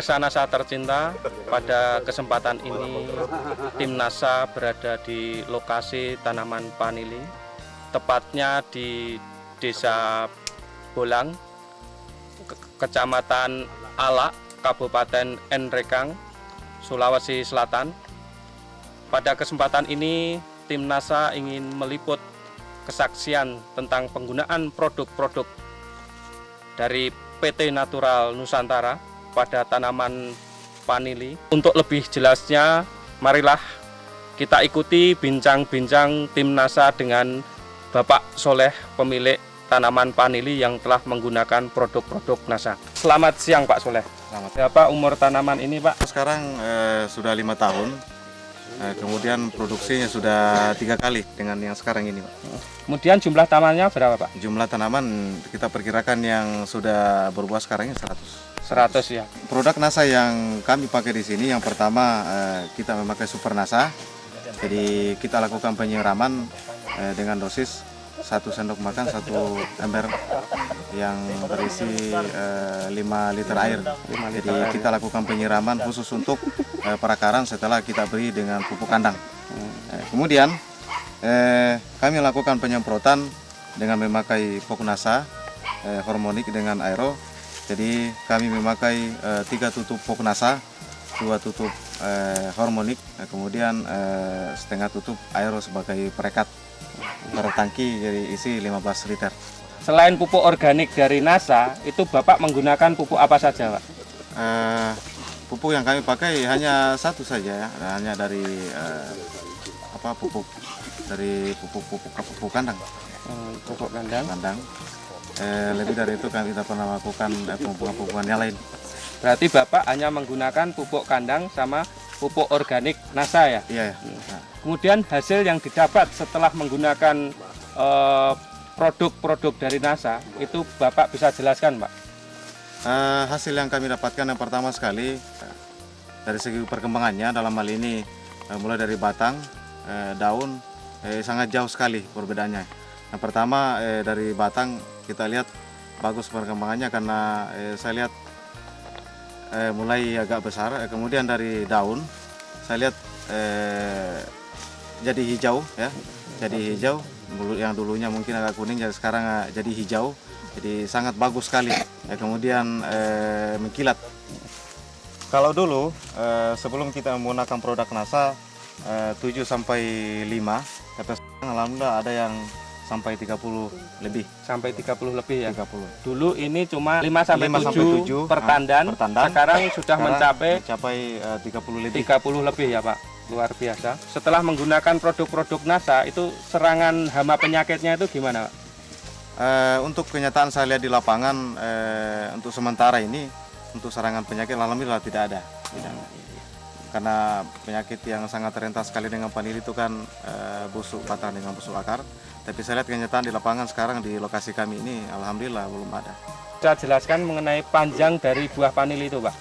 Pemirsa NASA tercinta, pada kesempatan ini tim NASA berada di lokasi tanaman vanili, tepatnya di Desa Bolang, Kecamatan Alak, Kabupaten Nrekang, Sulawesi Selatan. Pada kesempatan ini tim NASA ingin meliput kesaksian tentang penggunaan produk-produk dari PT Natural Nusantara pada tanaman vanili. Untuk lebih jelasnya, marilah kita ikuti bincang-bincang tim NASA dengan Bapak Soleh, pemilik tanaman vanili yang telah menggunakan produk-produk NASA. Selamat siang Pak Soleh. Selamat. Berapa umur tanaman ini Pak? Sekarang sudah 5 tahun, kemudian produksinya sudah 3 kali dengan yang sekarang ini, Pak. Kemudian jumlah tanamannya berapa Pak? Jumlah tanaman kita perkirakan yang sudah berbuah sekarang ini 100. 100 ya. Produk NASA yang kami pakai di sini, yang pertama kita memakai Super NASA. Jadi kita lakukan penyiraman dengan dosis 1 sendok makan 1 ember yang berisi 5 liter air. Jadi kita lakukan penyiraman khusus untuk perakaran setelah kita beri dengan pupuk kandang. Kemudian kami lakukan penyemprotan dengan memakai pupuk NASA hormonik dengan aero. Jadi kami memakai 3 tutup pupuk NASA, 2 tutup hormonik, kemudian setengah tutup aero sebagai perekat per tangki, jadi isi 15 liter. Selain pupuk organik dari NASA, itu Bapak menggunakan pupuk apa saja Pak? Pupuk yang kami pakai hanya satu saja, ya. Hanya dari pupuk kandang. Pupuk kandang. Lebih dari itu kami tidak pernah melakukan pupuk-pupukan yang lain. Berarti Bapak hanya menggunakan pupuk kandang sama pupuk organik NASA ya? Iya. Kemudian hasil yang didapat setelah menggunakan produk-produk dari NASA, itu Bapak bisa jelaskan Pak? Hasil yang kami dapatkan yang pertama sekali, dari segi perkembangannya dalam hal ini mulai dari batang, daun, sangat jauh sekali perbedaannya. Yang pertama dari batang kita lihat bagus perkembangannya karena saya lihat mulai agak besar. Kemudian dari daun saya lihat jadi hijau ya, jadi hijau. Yang dulunya mungkin agak kuning, jadi sekarang jadi hijau. Jadi sangat bagus sekali. Kemudian mengkilat. Kalau dulu sebelum kita menggunakan produk NASA 7 sampai 5, tapi sekarang alhamdulillah ada yang sampai 30 lebih. Sampai 30 lebih ya? 30. Dulu ini cuma 5 sampai 7 per tandan, sekarang sudah mencapai 30 lebih. 30 lebih ya Pak? Luar biasa. Setelah menggunakan produk-produk NASA, itu serangan hama penyakitnya itu gimana Pak? Untuk kenyataan saya lihat di lapangan, untuk sementara ini, untuk serangan penyakit alhamdulillah tidak ada. Karena penyakit yang sangat rentas sekali dengan vanili itu kan busuk batang dengan busuk akar. Tapi saya lihat kenyataan di lapangan sekarang di lokasi kami ini alhamdulillah belum ada. Saya jelaskan mengenai panjang dari buah vanili itu Pak.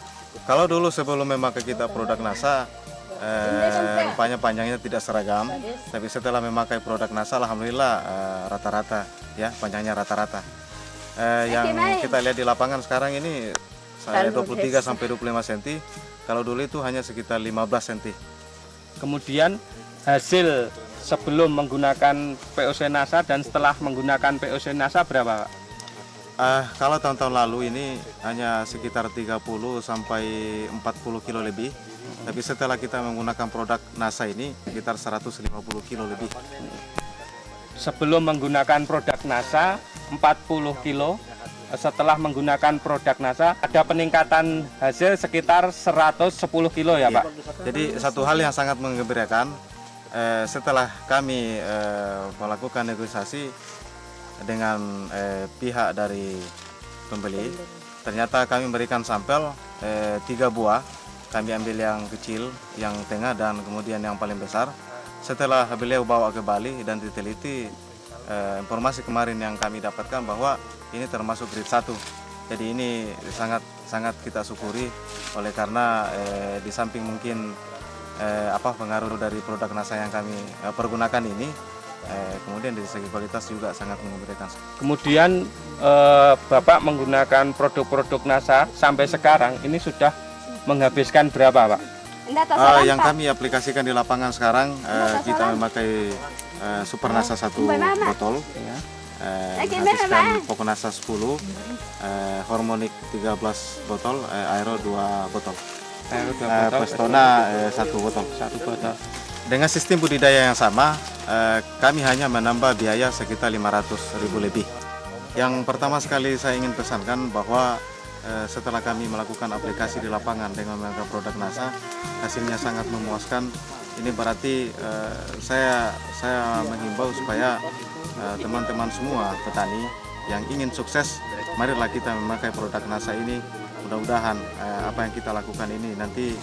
Kalau dulu sebelum memakai kita produk NASA, rupanya panjangnya tidak seragam. Tapi setelah memakai produk NASA alhamdulillah rata-rata ya, panjangnya rata-rata. Yang kita lihat di lapangan sekarang ini 23 sampai 25 cm. Kalau dulu itu hanya sekitar 15 cm. Kemudian hasil sebelum menggunakan POC NASA dan setelah menggunakan POC NASA berapa Pak? Kalau tahun-tahun lalu ini hanya sekitar 30 sampai 40 kilo lebih. Tapi setelah kita menggunakan produk NASA ini sekitar 150 kilo lebih. Sebelum menggunakan produk NASA 40 kilo, setelah menggunakan produk NASA ada peningkatan hasil sekitar 110 kilo ya Pak? Jadi satu hal yang sangat menggembirakan, setelah kami melakukan negosiasi dengan pihak dari pembeli, ternyata kami memberikan sampel 3 buah. Kami ambil yang kecil, yang tengah, dan kemudian yang paling besar. Setelah beliau bawa ke Bali dan diteliti, informasi kemarin yang kami dapatkan bahwa ini termasuk grade 1. Jadi ini sangat kita syukuri, oleh karena di samping mungkin pengaruh dari produk NASA yang kami pergunakan ini, kemudian dari segi kualitas juga sangat mengembirakan. Kemudian Bapak menggunakan produk-produk NASA sampai sekarang ini sudah menghabiskan berapa, Pak? Yang kami aplikasikan di lapangan sekarang, kita memakai Super Nasa 1 botol, menghabiskan Pokonasa 10, Hormonik 13 botol, Aero 2 botol, Pestona 1 botol. Dengan sistem budidaya yang sama, kami hanya menambah biaya sekitar 500.000 lebih. Yang pertama sekali saya ingin pesankan bahwa setelah kami melakukan aplikasi di lapangan dengan menggunakan produk NASA, hasilnya sangat memuaskan. Ini berarti saya menghimbau supaya teman-teman semua petani yang ingin sukses, marilah kita memakai produk NASA ini. Mudah-mudahan apa yang kita lakukan ini nanti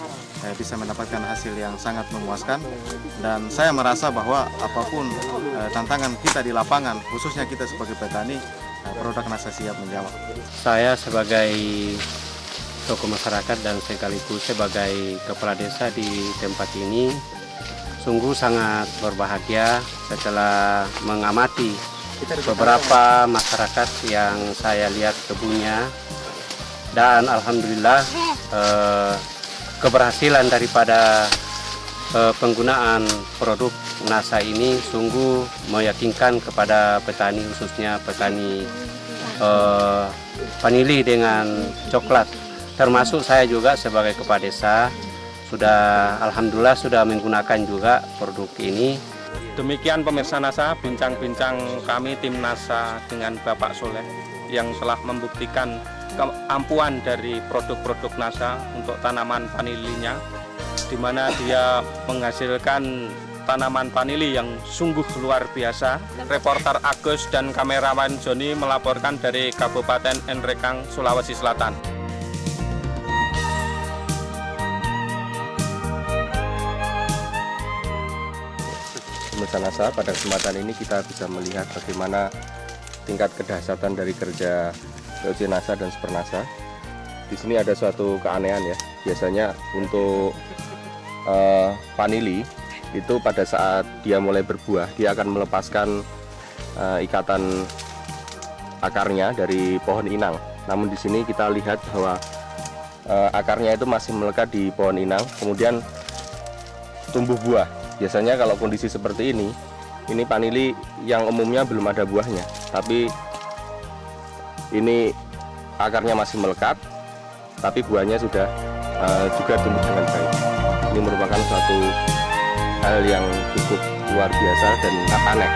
bisa mendapatkan hasil yang sangat memuaskan. Dan saya merasa bahwa apapun tantangan kita di lapangan, khususnya kita sebagai petani, produk NASA siap menjawab. Saya sebagai tokoh masyarakat dan sekaligus sebagai kepala desa di tempat ini sungguh sangat berbahagia setelah mengamati beberapa masyarakat yang saya lihat kebunnya, dan alhamdulillah keberhasilan daripada penggunaan produk NASA ini sungguh meyakinkan kepada petani, khususnya petani vanili dengan coklat. Termasuk saya juga sebagai kepala desa alhamdulillah sudah menggunakan juga produk ini. Demikian pemirsa NASA, bincang-bincang kami tim NASA dengan Bapak Soleh yang telah membuktikan keampuhan dari produk-produk NASA untuk tanaman vanilinya, di mana dia menghasilkan tanaman vanili yang sungguh luar biasa. Reporter Agus dan kamerawan Joni melaporkan dari Kabupaten Nrekang, Sulawesi Selatan. Pemirsa NASA, pada kesempatan ini kita bisa melihat bagaimana tingkat kedahsyatan dari kerja POC NASA dan Super NASA. Di sini ada suatu keanehan ya. Biasanya untuk vanili itu pada saat dia mulai berbuah, dia akan melepaskan ikatan akarnya dari pohon inang. Namun di sini kita lihat bahwa akarnya itu masih melekat di pohon inang, kemudian tumbuh buah. Biasanya kalau kondisi seperti ini vanili yang umumnya belum ada buahnya, tapi ini akarnya masih melekat, tapi buahnya sudah juga tumbuh dengan baik. Ini merupakan suatu hal yang cukup luar biasa dan aneh.